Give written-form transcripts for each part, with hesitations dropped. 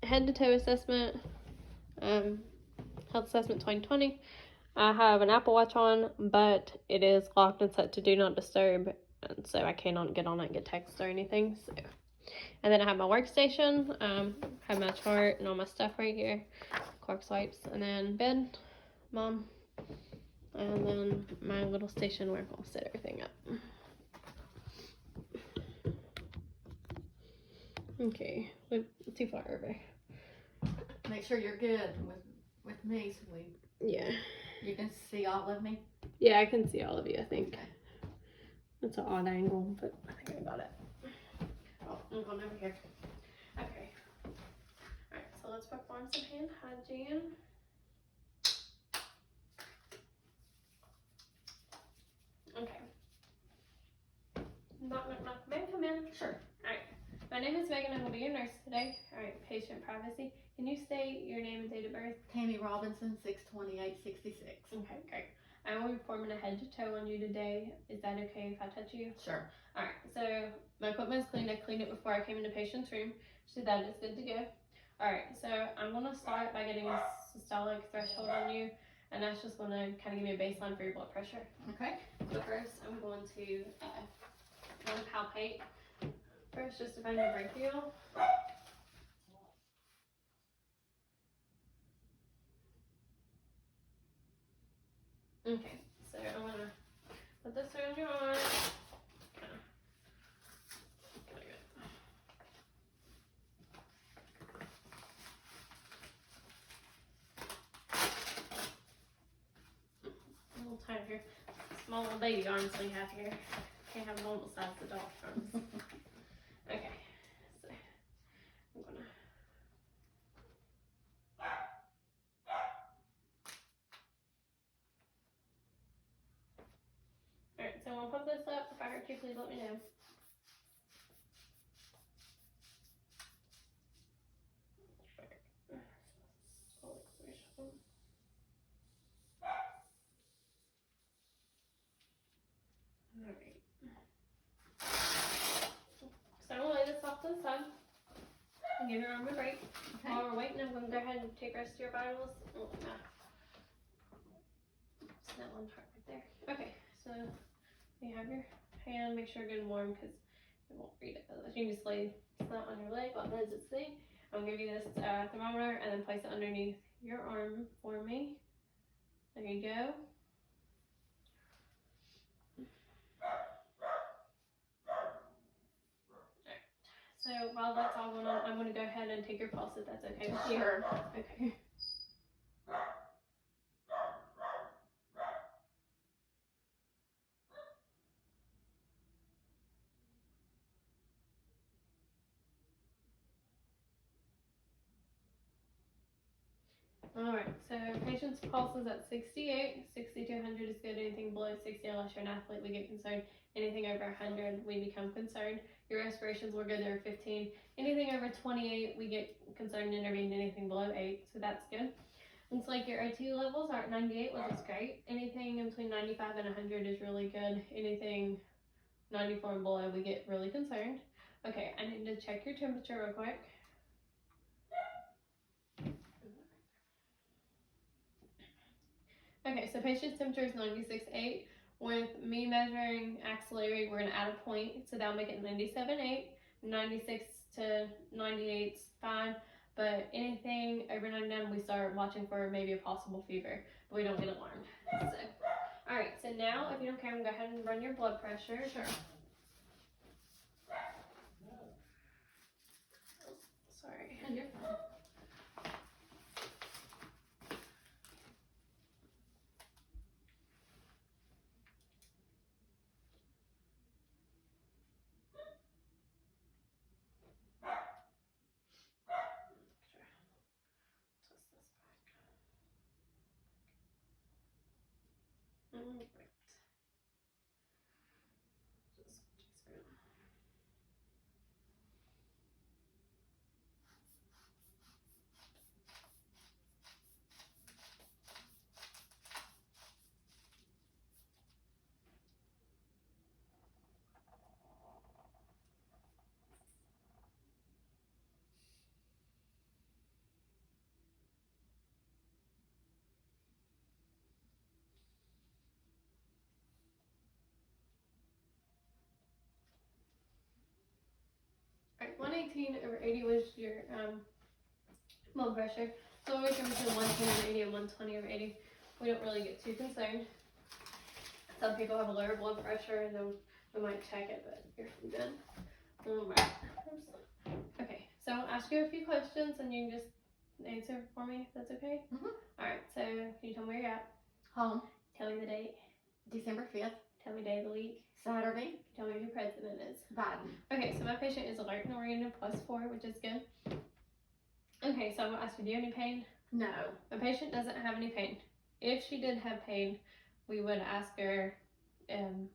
head to toe assessment, health assessment 2020. I have an Apple Watch on, but it is locked and set to do not disturb, and so I cannot get on it and get texts or anything. So, and then I have my workstation, have my chart and all my stuff right here, Clorox wipes, and then bed, mom, and then my little station where I'll set everything up. Okay, too far over. Make sure you're good with me, so Yeah. You can see all of me? Yeah, I can see all of you, I think. Okay. It's an odd angle, but I think I got it. Oh, I'm going over here. Okay. Alright, so let's perform some hand hygiene. Okay. Knock, knock, knock. May I come in? Sure. Alright. My name is Megan. I will be your nurse today. Alright, patient privacy. Can you state your name and date of birth? Tammy Robinson, 6/28/66. Okay, great. I will be performing a head to toe on you today. Is that okay if I touch you? Sure. Alright, so my equipment is clean. I cleaned it before I came in the patient's room, so that is good to go. Alright, so I'm going to start by getting a systolic threshold on you, and that's just going to kind of give me a baseline for your blood pressure. Okay. So first, I'm going to palpate. First, just to find your brachial. Okay, so I'm going to put this around your arm. A little tighter. Small little baby arms we have here. Can't have normal sized adult arms. Okay, so I'm gonna. Alright, so I'm gonna pump this up. If I hurt you, please let me know. Alright. So I'm gonna lay this off to the side and give your arm a break. Okay. While we're waiting, I'm gonna go ahead and take the rest of your vitals. Oh, no. It's that one part right there. Okay, so you have your hand, make sure it's good and warm because it won't read it. You can just lay that on your leg while it does its thing. I'm gonna give you this thermometer and then place it underneath your arm for me. There you go. So while that's all going on, I'm going to go ahead and take your pulse if that's okay with you. Sure. Okay. Alright, so patient's pulse is at 68. 60 to 100 is good. Anything below 60, unless you're an athlete, we get concerned. Anything over 100, we become concerned. Your respirations were good, they were 15. Anything over 28, we get concerned and intervene. Anything below 8, so that's good. Looks like your O2 levels are at 98, which is great. Anything in between 95 and 100 is really good. Anything 94 and below, we get really concerned. Okay, I need to check your temperature real quick. Okay, so patient's temperature is 96.8. With me measuring axillary, we're going to add a point, so that'll make it 97.8. 96 to 98 is fine, but anything over 99, we start watching for maybe a possible fever, but we don't get alarmed. So, all right, so now, if you don't care, I'm going to go ahead and run your blood pressure. Sure. Sorry. And you're fine. Alright. Alright, 118/80 was your blood pressure. So we're between 110/80 and 120/80. We don't really get too concerned. Some people have a lower blood pressure and then we might check it, but you're good. Alright. Okay, so I'll ask you a few questions and you can just answer for me if that's okay? Alright, so can you tell me where you're at? Home, Tell me the date. December 5th, Tell me day of the week. Saturday, Tell me who president is. Biden. Okay, so my patient is alert and oriented +4, which is good. Okay, so I'm gonna ask you, do you have any pain? No. My patient doesn't have any pain. If she did have pain, we would ask her to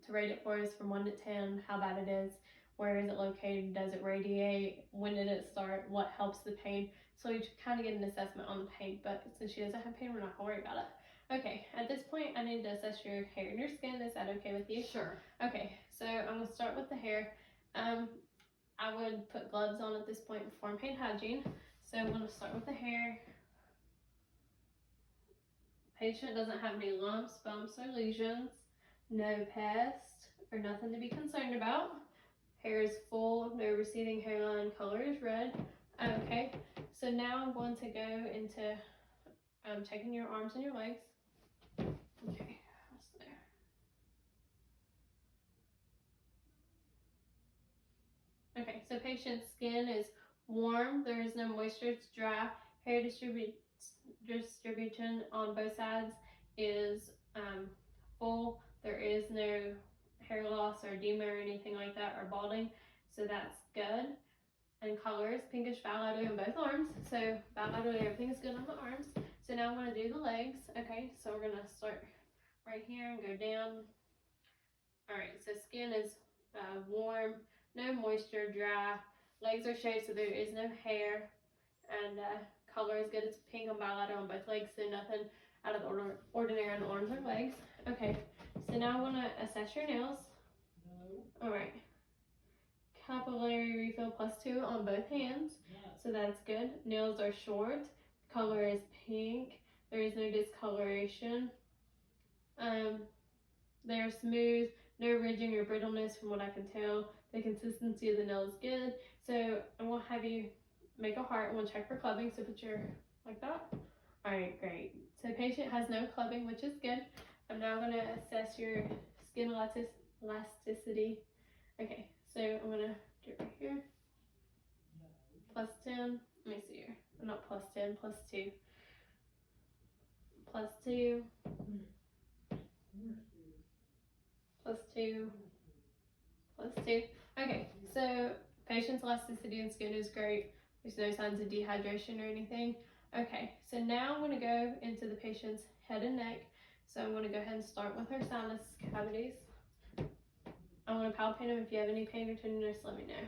rate it for us from 1 to 10, how bad it is, where is it located, does it radiate, when did it start, what helps the pain. So we kind of get an assessment on the pain, but since she doesn't have pain, we're not gonna worry about it. Okay, at this point, I need to assess your hair and your skin. Is that okay with you? Sure. Okay, so I'm gonna start with the hair. I would put gloves on at this point before I'm pain hygiene. So I'm gonna start with the hair. Patient doesn't have any lumps, bumps, or lesions. No pests, or nothing to be concerned about. Hair is full, no receding hairline, color is red. Okay, so now I'm going to go into checking your arms and your legs. Okay, that's there. Okay, so patient's skin is warm, there is no moisture, it's dry. Hair distribution on both sides is full. There is no hair loss or edema or anything like that, or balding, so that's good. And color is pinkish bilateral in both arms, so bilaterally everything is good on the arms. So now I'm going to do the legs. Okay, so we're going to start right here and go down. Alright, so skin is warm, no moisture, dry. Legs are shaved, so there is no hair. And color is good. It's pink and bilateral on both legs, so nothing out of the ordinary on the arms or legs. Okay, so now I want to assess your nails. Alright. Capillary refill +2 on both hands, so that's good. Nails are short. Color is pink. There is no discoloration. They're smooth. No ridging or brittleness from what I can tell. The consistency of the nail is good. So I'm going to have you make a heart. I'm going to check for clubbing. So put your, like that. Alright, great. So patient has no clubbing, which is good. I'm now going to assess your skin elasticity. Okay, so I'm going to do it right here. +10. Let me see here. Not +10, +2. +2. +2. +2. Okay, so patient's elasticity and skin is great. There's no signs of dehydration or anything. Okay, so now I'm going to go into the patient's head and neck. So I'm going to go ahead and start with her sinus cavities. I'm going to palpate them. If you have any pain or tenderness, let me know.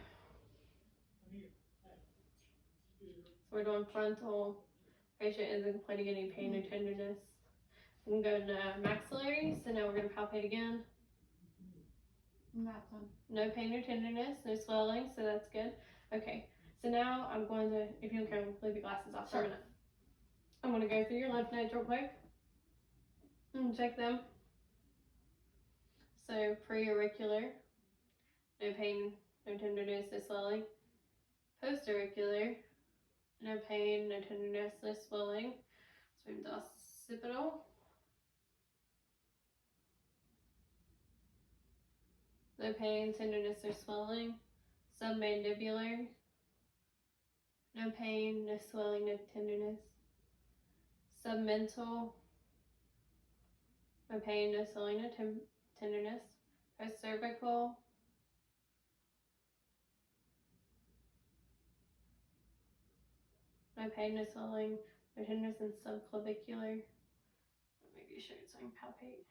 So we're doing frontal. Patient isn't complaining any pain or tenderness. I'm going to go to maxillary. So now we're going to palpate again. Nothing. No pain or tenderness, no swelling, so that's good. Okay, so now I'm going to, if you don't care, leave your glasses off for a minute. I'm going to go through your lymph nodes real quick and check them. So pre-auricular, no pain, no tenderness, no swelling. Post-auricular, no pain, no tenderness, no swelling. So we have occipital. No pain, tenderness, or swelling. Submandibular. No pain, no swelling, no tenderness. Submental. No pain, no swelling, no tenderness. Post-cervical. No pain, no swelling, no tenderness, and subclavicular. Maybe show it so I can palpate.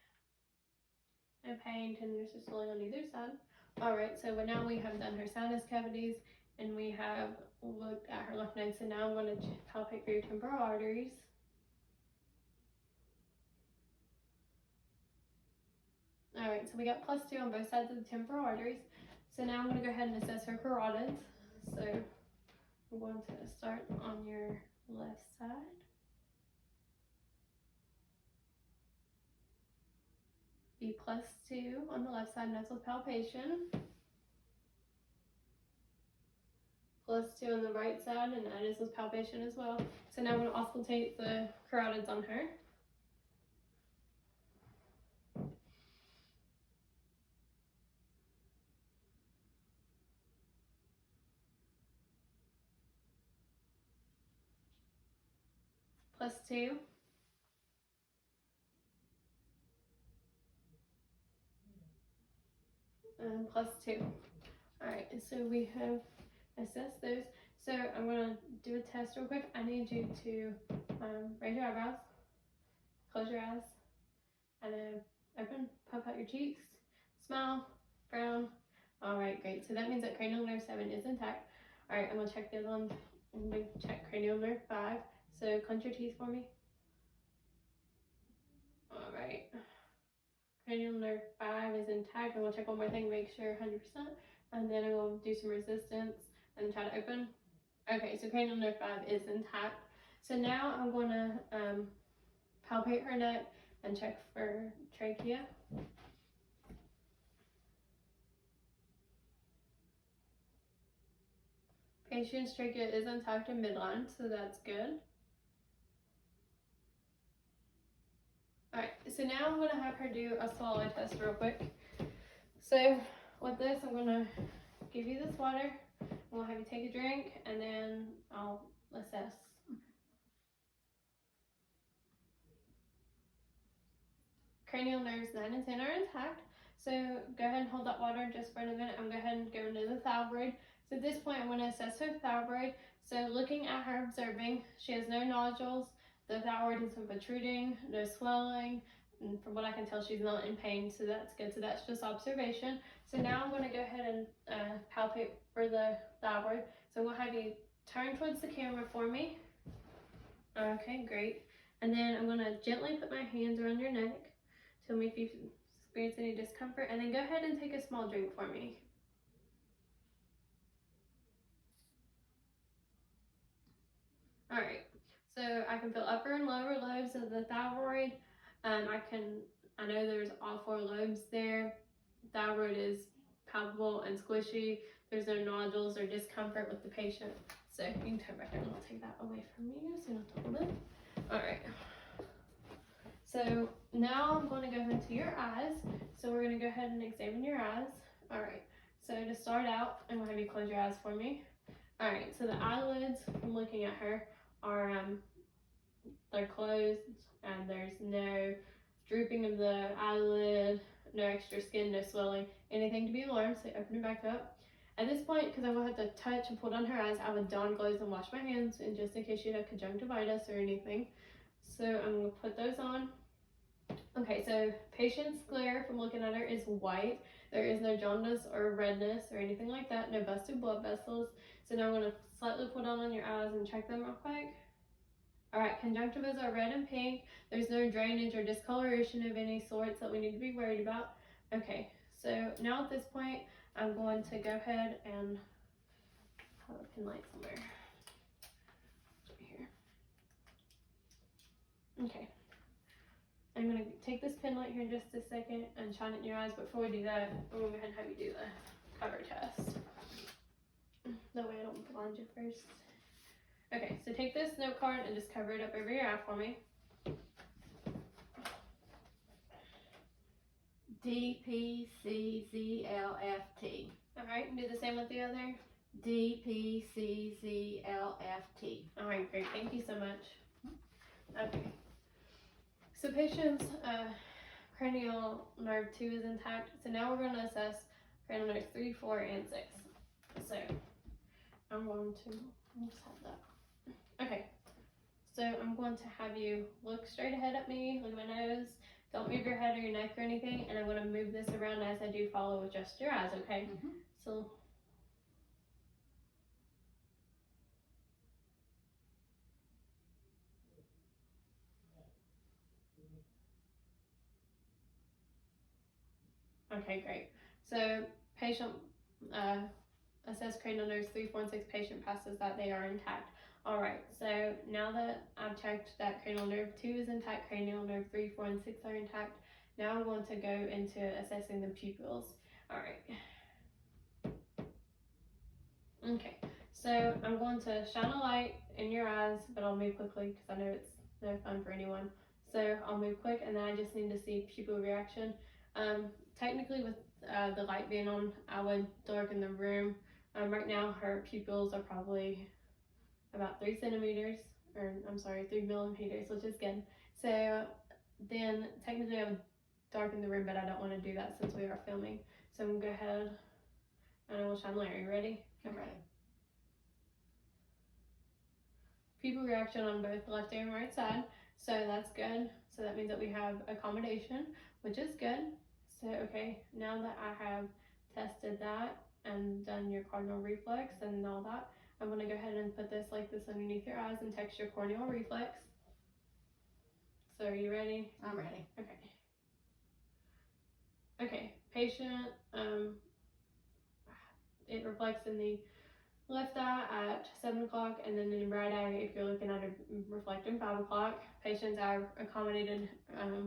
No pain, tenderness, or swelling on either side. Alright, so now we have done her sinus cavities and we have looked at her lymph nodes. So now I'm going to palpate for your temporal arteries. Alright, so we got +2 on both sides of the temporal arteries. So now I'm going to go ahead and assess her carotids. So I'm going to start on your left side. Be +2 on the left side, and that's with palpation. +2 on the right side, and that is a palpation as well. So now I'm going to auscultate the carotids on her. +2. And +2. Alright, so we have assessed those. So I'm going to do a test real quick. I need you to raise your eyebrows, close your eyes, and then open, puff out your cheeks, smile, frown. Alright, great. So that means that cranial nerve 7 is intact. Alright, I'm going to check the other one. I'm going to check cranial nerve 5. So clench your teeth for me. Alright. Cranial nerve 5 is intact. I'm going to check one more thing, make sure 100%. And then I'm going to do some resistance and try to open. Okay, so cranial nerve 5 is intact. So now I'm going to palpate her neck and check for trachea. Patient's trachea is intact in midline, so that's good. Alright, so now I'm going to have her do a swallow test real quick. So with this, I'm going to give you this water. I'm going to have you take a drink, and then I'll assess. Cranial nerves 9 and 10 are intact. So go ahead and hold that water just for a minute. I'm going to go ahead and go into the thyroid. So at this point, I'm going to assess her thyroid. So looking at her, observing, she has no nodules. The thyroid isn't protruding, no swelling. And from what I can tell, she's not in pain, so that's good. So that's just observation. So now I'm going to go ahead and palpate for the thyroid. So we'll have you turn towards the camera for me. Okay, great. And then I'm going to gently put my hands around your neck. Tell me if you experience any discomfort, and then go ahead and take a small drink for me. Alright, so I can feel upper and lower lobes of the thyroid. I know there's all 4 lobes there. Thyroid is palpable and squishy. There's no nodules or discomfort with the patient. So you can turn back and I'll take that away from you so you don't hold it. Alright. So now I'm going to go into your eyes. So we're going to go ahead and examine your eyes. Alright, so to start out, I'm going to have you close your eyes for me. Alright, so the eyelids, from looking at her, are they're closed, and there's no drooping of the eyelid, no extra skin, no swelling, anything to be alarmed. So open it back up. At this point, because I'm going to have to touch and pull down her eyes, I would don gloves and wash my hands, and just in case you have conjunctivitis or anything. So I'm going to put those on. Okay, so patient's glare from looking at her is white. There is no jaundice or redness or anything like that, no busted blood vessels. So now I'm going to slightly pull down on your eyes and check them real quick. Alright, conjunctivas are red and pink. There's no drainage or discoloration of any sorts that we need to be worried about. Okay, so now at this point, I'm going to go ahead and have a pin light somewhere. Right here. Okay. I'm going to take this pin light here in just a second and shine it in your eyes. Before we do that, I'm going to go ahead and have you do the cover test. That way I don't blind you first. Okay, so take this note card and just cover it up over your eye for me. DPCZLFT. Alright, do the same with the other. DPCZLFT. Alright, great. Thank you so much. Okay. So patient's cranial nerve 2 is intact. So now we're going to assess cranial nerves 3, 4, and 6. So I'm going to just have that. Okay. So I'm going to have you look straight ahead at me, look at my nose. Don't move your head or your neck or anything. And I'm going to move this around as I do follow with just your eyes, okay? Mm-hmm. So okay, great. So patient assessed cranial nerves 3, 4, and 6. Patient passes that, they are intact. All right. So now that I've checked that cranial nerve 2 is intact, cranial nerve 3, 4, and 6 are intact. Now I'm going to go into assessing the pupils. All right. Okay. So I'm going to shine a light in your eyes, but I'll move quickly because I know it's no fun for anyone. So I'll move quick, and then I just need to see pupil reaction. Technically, with the light being on, I would darken the room. Right now, her pupils are probably about 3 centimeters, or I'm sorry, 3 millimeters, which is good. So then technically I would darken the room, but I don't want to do that since we are filming. So I'm gonna go ahead and I will shine light. Are you ready? Okay. Pupil reaction on both left and right side, so that's good. So that means that we have accommodation, which is good. So okay, now that I have tested that and done your cardinal reflex and all that, I'm gonna go ahead and put this like this underneath your eyes and test your corneal reflex. So are you ready? I'm ready. Okay. Okay, patient, it reflects in the left eye at 7 o'clock, and then in the right eye, if you're looking at it, reflecting 5 o'clock. Patients are accommodated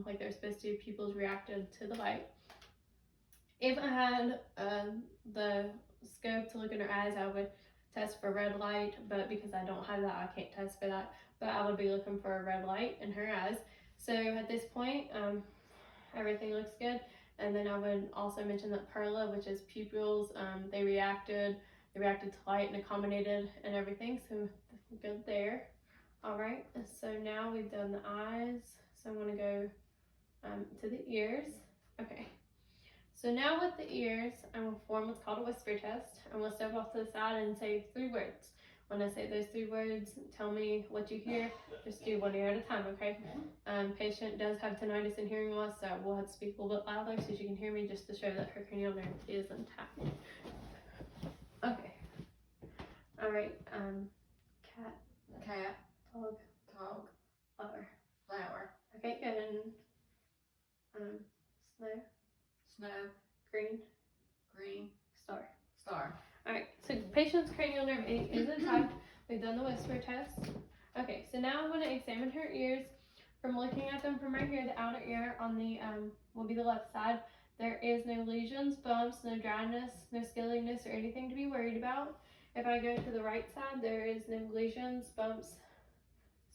like they're supposed to. Pupils reacted to the light. If I had the scope to look in her eyes, I would test for red light, but because I don't have that, I can't test for that. But I would be looking for a red light in her eyes. So at this point, everything looks good. And then I would also mention that Perla, which is pupils, they reacted to light and accommodated and everything, so good there. All right, so now we've done the eyes, so I'm going to go to the ears. Okay, so now with the ears, I'm going to perform what's called a whisper test. I'm going to step off to the side and say 3 words. When I say those 3 words, tell me what you hear. Just do 1 ear at a time, okay? Patient does have tinnitus and hearing loss, so we'll have to speak a little bit louder so she can hear me, just to show that her cranial nerve is intact. Okay. All right. Cat, Cat, dog, dog, flower. flower, Okay, good. And snow, snow, green, green, star. star. All right. So patient's cranial nerve is intact. We've done the whisper test. Okay. So now I'm going to examine her ears. From looking at them from right here, the outer ear on the will be the left side. There is no lesions, bumps, no dryness, no scaliness, or anything to be worried about. If I go to the right side, there is no lesions, bumps,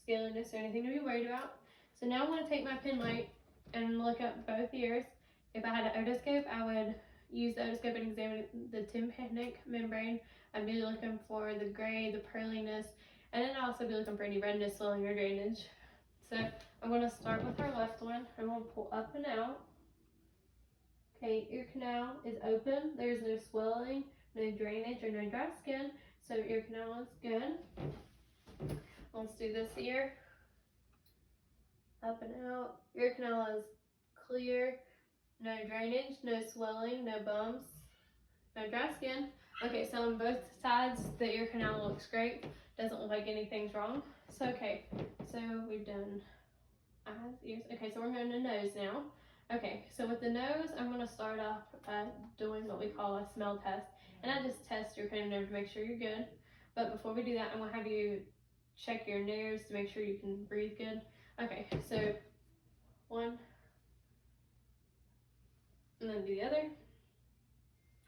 scaliness, or anything to be worried about. So now I'm going to take my pen light and look at both ears. If I had an otoscope, I would use the otoscope and examine the tympanic membrane. I'd be looking for the gray, the pearliness, and then I'd also be looking for any redness, swelling, or drainage. So I'm going to start with our left one. I'm going to pull up and out. Okay, ear canal is open. There's no swelling, no drainage, or no dry skin. So ear canal is good. Let's do this ear. Up and out. Ear canal is clear. No drainage, no swelling, no bumps, no dry skin. Okay, so on both sides, the ear canal looks great. Doesn't look like anything's wrong. So, okay, so we've done eyes, ears. Okay, so we're going to nose now. Okay, so with the nose, I'm going to start off doing what we call a smell test. And I just test your cranial nerve to make sure you're good. But before we do that, I'm going to have you check your nose to make sure you can breathe good. Okay, so 1, and then do the other.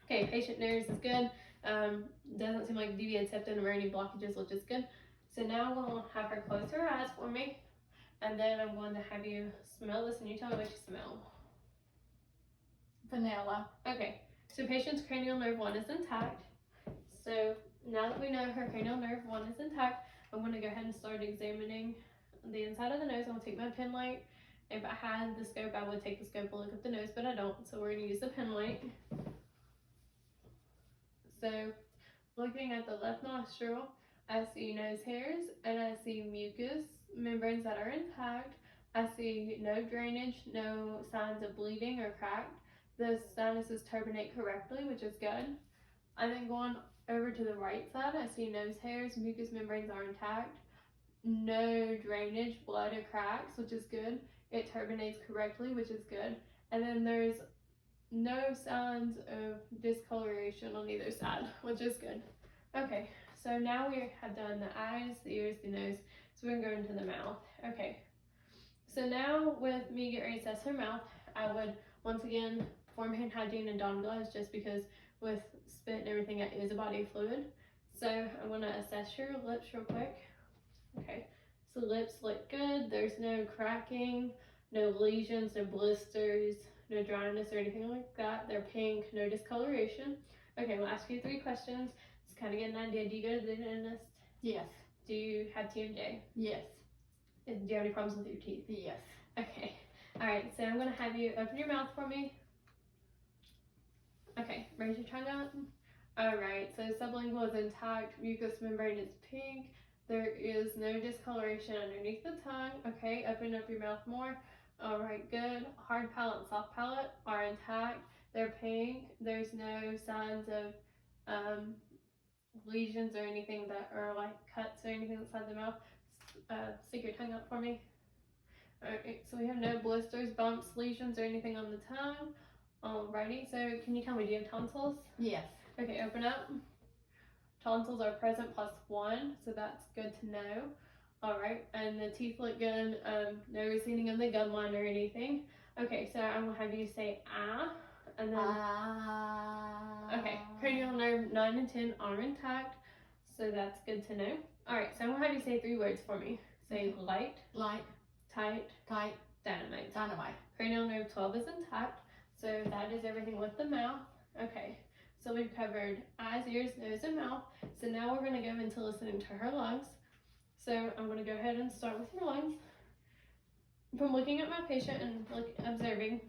Okay, patient nose is good. Doesn't seem like deviated septum or any blockages, which is good. So now I'm going to have her close her eyes for me. And then I'm going to have you smell this, and you tell me what you smell. Vanilla. Okay, so patient's cranial nerve 1 is intact. So now that we know her cranial nerve 1 is intact, I'm going to go ahead and start examining the inside of the nose. I'm going to take my pen light. If I had the scope, I would take the scope and look at the nose, but I don't. So we're going to use the pen light. So looking at the left nostril, I see nose hairs and I see mucus membranes that are intact. I see no drainage, no signs of bleeding or cracked. The sinuses turbinate correctly, which is good. And then going over to the right side, I see nose hairs, mucous membranes are intact. No drainage, blood, or cracks, which is good. It turbinates correctly, which is good. And then there's no signs of discoloration on either side, which is good. Okay, so now we have done the eyes, the ears, the nose, so we're gonna go into the mouth. Okay, so now with me getting ready to test her mouth, I would once again perform hand hygiene and don gloves, just because with spit and everything, it is a body fluid. So I'm gonna assess your lips real quick. Okay, so lips look good. There's no cracking, no lesions, no blisters, no dryness or anything like that. They're pink, no discoloration. Okay, we'll ask you 3 questions. Just kind of get an idea. Do you go to the dentist? Yes. Do you have TMJ? Yes. Do you have any problems with your teeth? Yes. Okay. Alright, so I'm gonna have you open your mouth for me. Okay, raise your tongue up. Alright, so sublingual is intact, mucous membrane is pink, there is no discoloration underneath the tongue. Okay, open up your mouth more. Alright, good. Hard palate and soft palate are intact, they're pink, there's no signs of lesions or anything that are like cuts or anything inside the mouth. Stick your tongue out for me. Alright, so we have no blisters, bumps, lesions, or anything on the tongue. Alrighty, so can you tell me, do you have tonsils? Yes. Okay, open up. Tonsils are present +1, so that's good to know. Alright, and the teeth look good, no receding of the gum line or anything. Okay, so I'm gonna have you say ah, and then, okay, cranial nerve 9 and 10 are intact, so that's good to know. Alright, so I'm gonna have you say 3 words for me. Say light, Light, tight, tight, dynamite. dynamite. Cranial nerve 12 is intact, so that is everything with the mouth. Okay, so we've covered eyes, ears, nose, and mouth. So now we're going to go into listening to her lungs. So I'm going to go ahead and start with your lungs. From looking at my patient and observing,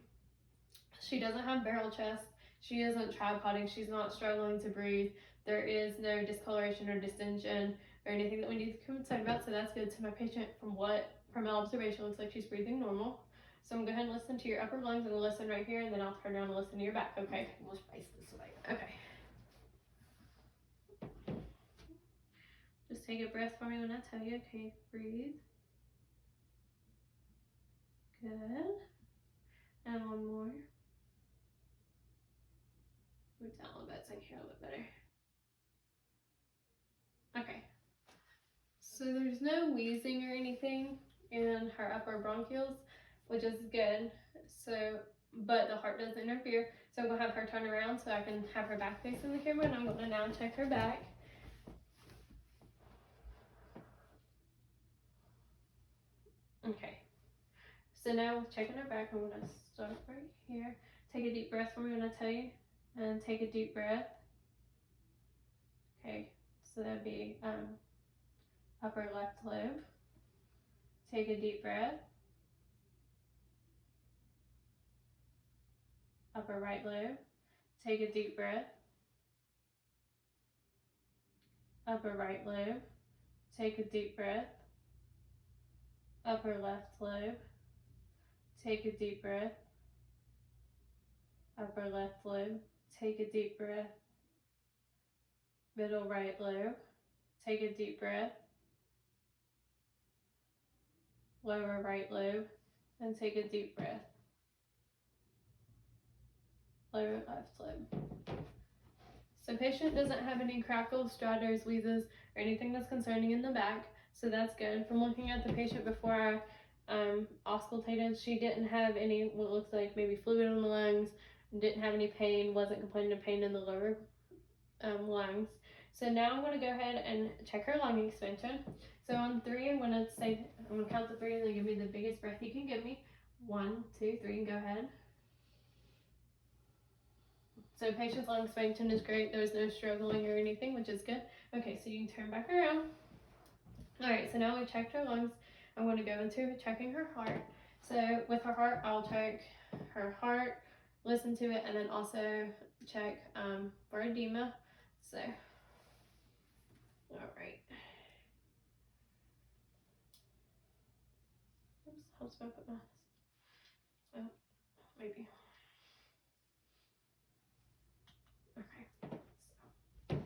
she doesn't have barrel chest. She isn't tripoding. She's not struggling to breathe. There is no discoloration or distension or anything that we need to be concerned about. So that's good. So my patient, from my observation, looks like she's breathing normal. So I'm going to go ahead and listen to your upper lungs and listen right here, and then I'll turn around and listen to your back, okay? We'll face this way. Okay. Just take a breath for me when I tell you, okay? Breathe. Good. And one more. Move down a little bit so I can hear a little bit better. Okay. So there's no wheezing or anything in her upper bronchioles, which is good. So, but the heart does interfere. So I'm gonna have her turn around so I can have her back facing the camera, and I'm gonna now check her back. Okay. So now checking her back, I'm gonna start right here. Take a deep breath for me when I tell you, and take a deep breath. Okay. So that'd be upper left lobe. Take a deep breath. Upper right lobe. Take a deep breath. Upper right lobe. Take a deep breath. Upper left lobe. Take a deep breath. Upper left lobe. Take a deep breath. Middle right lobe. Take a deep breath. Lower right lobe. And take a deep breath. Lower left lobe. So patient doesn't have any crackles, stutters, wheezes, or anything that's concerning in the back, so that's good. From looking at the patient before I auscultated, she didn't have any what looks like maybe fluid in the lungs, didn't have any pain, wasn't complaining of pain in the lower lungs. So now I'm going to go ahead and check her lung expansion. So on 3, I'm going to count to 3 and then give me the biggest breath you can give me. 1, 2, 3, and go ahead. So patient's lung expansion is great. There's no struggling or anything, which is good. Okay, so you can turn back around. All right, so now we've checked her lungs. I'm going to go into checking her heart. So with her heart, I'll check her heart, listen to it, and then also check for edema. So, all right. Oops, how do I put my, oh, maybe. Okay. So.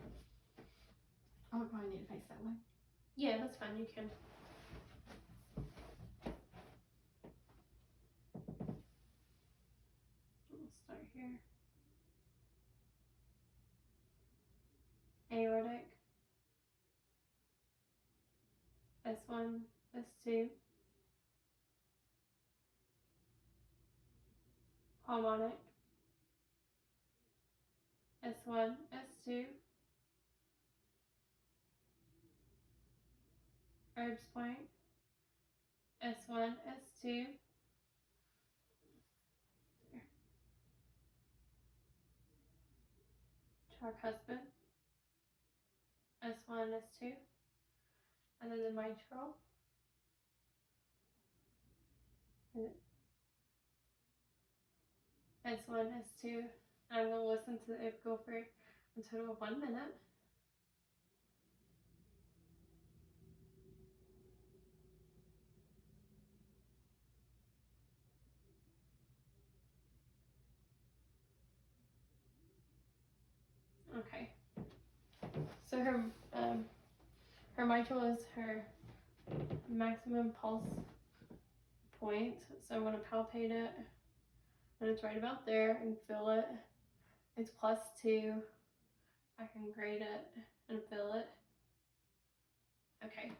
I would probably need to face that way. Yeah, that's fine, you can. We'll start here. Aortic. S1, S2. Pulmonic. S1, S2. Herbs Point, S1, S2, Tricuspid, S1, S2, and then the mitral, S1, S2. I'm going to listen to the epical for a total of 1 minute. Okay. So her mitral is her maximum pulse point. So I'm going to palpate it, and it's right about there, and feel it. It's +2. I can grade it and feel it. Okay.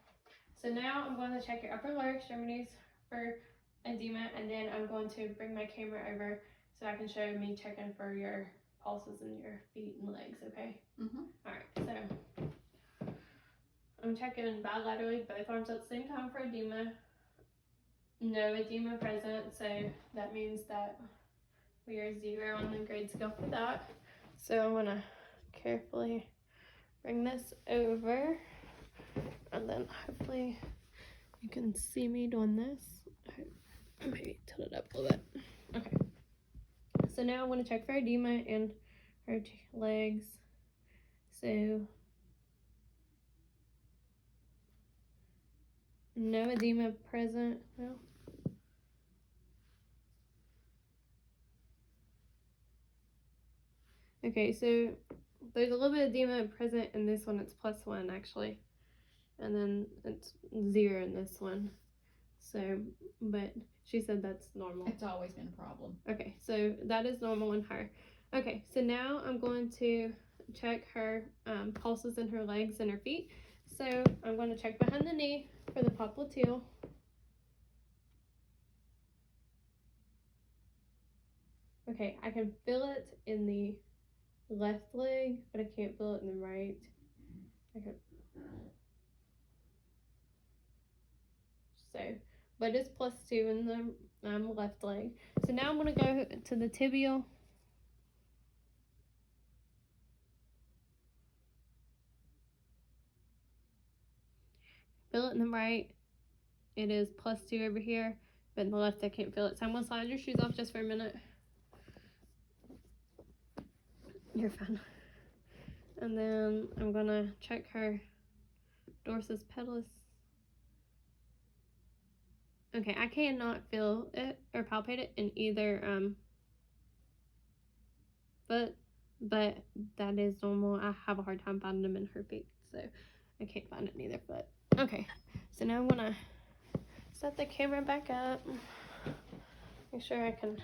So now I'm going to check your upper lower extremities for edema, and then I'm going to bring my camera over so I can show me checking for your pulses in your feet and legs, okay? Alright, so I'm checking bilaterally both arms at the same time for edema. No edema present, so that means that we are 0 on the grade scale for that. So I'm going to carefully bring this over, and then hopefully you can see me doing this. Maybe tilt it up a little bit. Okay. So now I'm going to check for edema in her legs. So no edema present. Well, okay, so there's a little bit of edema present in this one. It's +1 actually, and then it's 0 in this one. So, but she said that's normal. It's always been a problem. Okay, so that is normal in her. Okay, so now I'm going to check her pulses in her legs and her feet. So I'm going to check behind the knee for the popliteal. Okay, I can feel it in the left leg, but I can't feel it in the right. Okay. So, but it's +2 in the left leg. So now I'm going to go to the tibial. Feel it in the right. It is +2 over here, but in the left I can't feel it. So I'm going to slide your shoes off just for a minute. You're fine. And then I'm going to check her dorsus pedalis. Okay, I cannot feel it or palpate it in either foot, but that is normal. I have a hard time finding them in her feet, so I can't find it in either foot. Okay, so now I'm gonna set the camera back up. Make sure I can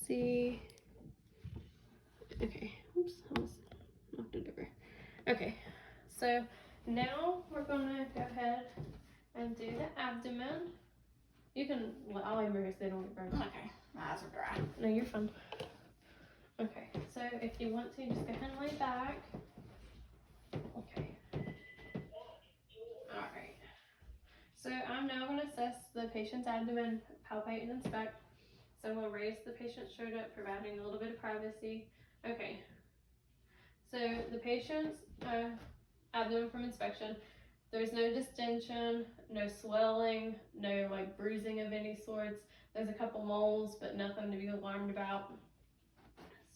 see. Okay, oops, I almost knocked it over. Okay, so now we're gonna go ahead and do the abdomen. You can, I'll leave her so they don't get burned. Okay, my eyes are dry. No, you're fine. Okay, so if you want to, just go ahead and lay back. Okay. Alright. So I'm now going to assess the patient's abdomen, palpate and inspect. So I'm going to raise the patient's shirt up, providing a little bit of privacy. Okay. So the patient's abdomen from inspection, there's no distension, no swelling, no like bruising of any sorts. There's a couple moles, but nothing to be alarmed about.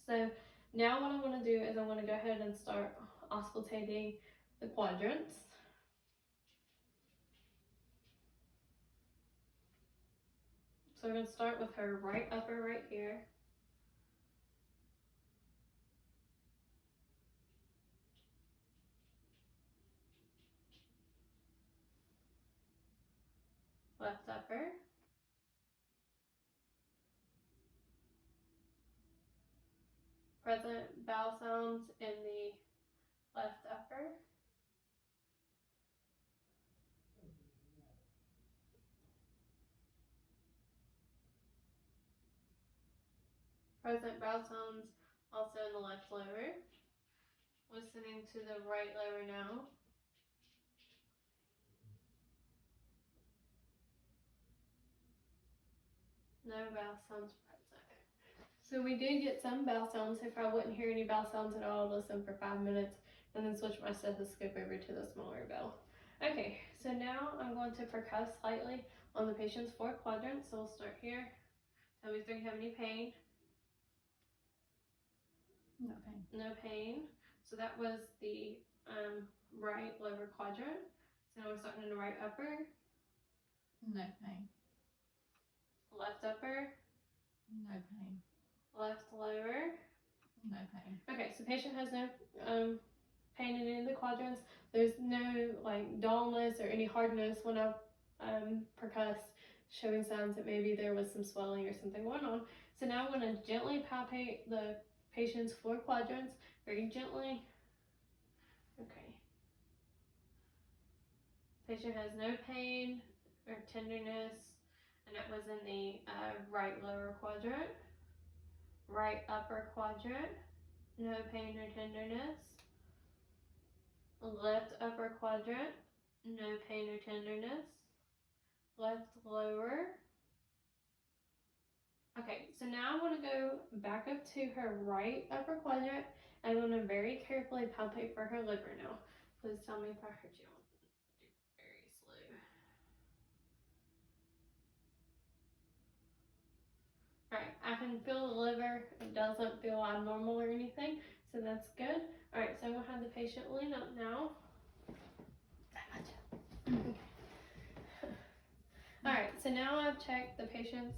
So now what I want to do is I want to go ahead and start auscultating the quadrants. So we're going to start with her right upper right here. Left upper. Present bowel sounds in the left upper. Present bowel sounds also in the left lower. Listening to the right lower now. No bowel sounds present. So we did get some bowel sounds. If I wouldn't hear any bowel sounds at all, I'll listen for 5 minutes and then switch my stethoscope over to the smaller bell. Okay, so now I'm going to percuss slightly on the patient's 4 quadrants. So we'll start here. Tell me if you have any pain. No pain. No pain. So that was the right lower quadrant. So now we're starting in the right upper. No pain. Left upper. No pain. Left lower. No pain. Okay, so patient has no pain in any of the quadrants. There's no like dullness or any hardness when I percuss, showing signs that maybe there was some swelling or something going on. So now I'm going to gently palpate the patient's 4 quadrants, very gently. Okay. Patient has no pain or tenderness, and that was in the right lower quadrant. Right upper quadrant, no pain or tenderness. Left upper quadrant, no pain or tenderness. Left lower. Okay, so now I want to go back up to her right upper quadrant. I'm going to very carefully palpate for her liver now. Please tell me if I hurt you. Do very slow. Alright, I can feel the liver. It doesn't feel abnormal or anything, so that's good. Alright, so I'm going to have the patient lean up now. Alright, so now I've checked the patient's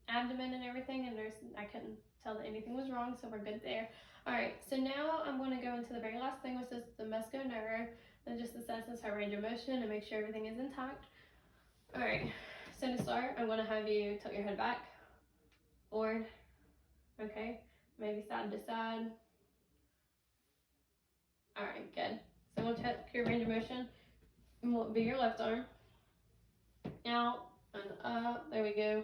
abdomen and everything, and I couldn't tell that anything was wrong, so we're good there. Alright, so now I'm going to go into the very last thing, which is the musculoneuro, and just assesses her range of motion and make sure everything is intact. Alright, so to start, I'm going to have you tilt your head back, forward, okay, maybe side to side. Alright, good. So we'll check your range of motion. And what will be your left arm? Out and up, there we go.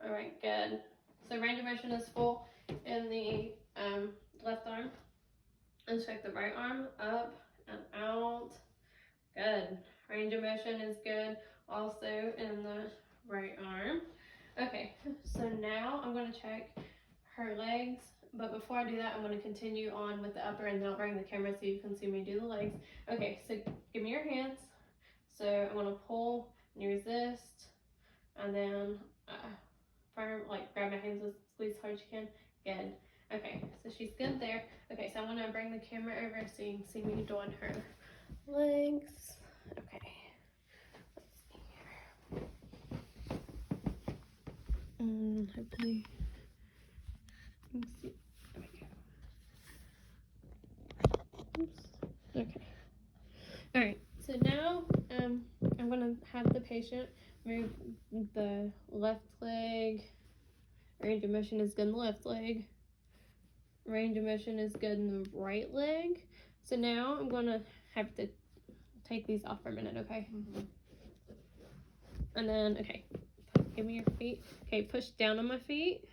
Alright, good. So range of motion is full in the left arm. Let's check the right arm, up and out. Good. Range of motion is good also in the right arm. Okay, so now I'm going to check her legs, but before I do that, I'm going to continue on with the upper, and then I'll bring the camera so you can see me do the legs. Okay, so give me your hands. So I'm going to pull and you resist, and then firm, like grab my hands and squeeze as hard as you can. Good. Okay, so she's good there. Okay, so I'm going to bring the camera over so you can see me doing her legs. Okay. Hopefully, let me see. There we go. Oops. Okay. All right. So now, I'm gonna have the patient move the left leg. Range of motion is good in the left leg. Range of motion is good in the right leg. So now I'm gonna have to take these off for a minute, okay? And then, okay. Give me your feet. Okay, push down on my feet.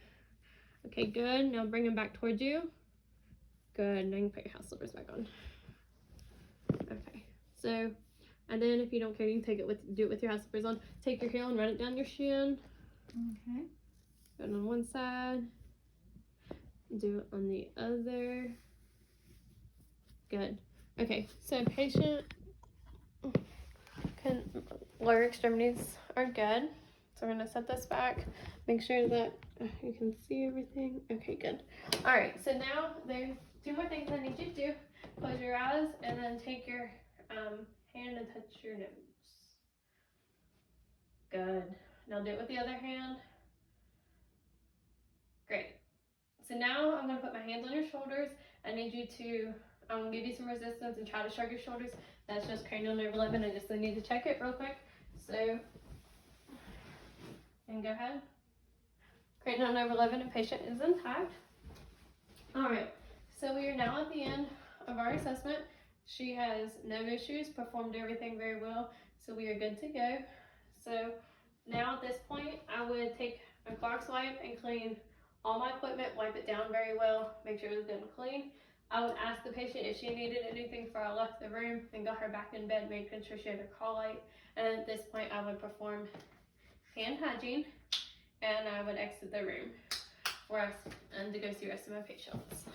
Okay, good. Now bring them back towards you. Good. Now you can put your house slippers back on. Okay. So, and then if you don't care, you can do it with your house slippers on. Take your heel and run it down your shin. Okay. Go on one side. Do it on the other. Good. Okay. So patient lower extremities are good. So we're gonna set this back, make sure that you can see everything. Okay, good. All right, so now there's 2 more things I need you to do. Close your eyes and then take your hand and touch your nose. Good. Now do it with the other hand. Great. So now I'm gonna put my hands on your shoulders. I need you to give you some resistance and try to shrug your shoulders. That's just cranial nerve 11. I just need to check it real quick. So. And go ahead. Cranial nerve 11 and patient is intact. Alright, so we are now at the end of our assessment. She has no issues, performed everything very well, so we are good to go. So now at this point, I would take a Clorox wipe and clean all my equipment, wipe it down very well, make sure it was good and clean. I would ask the patient if she needed anything before I left the room and got her back in bed, making sure she had her call light. And at this point, I would perform hand hygiene, and I would exit the room for us and to go see the rest of my patients.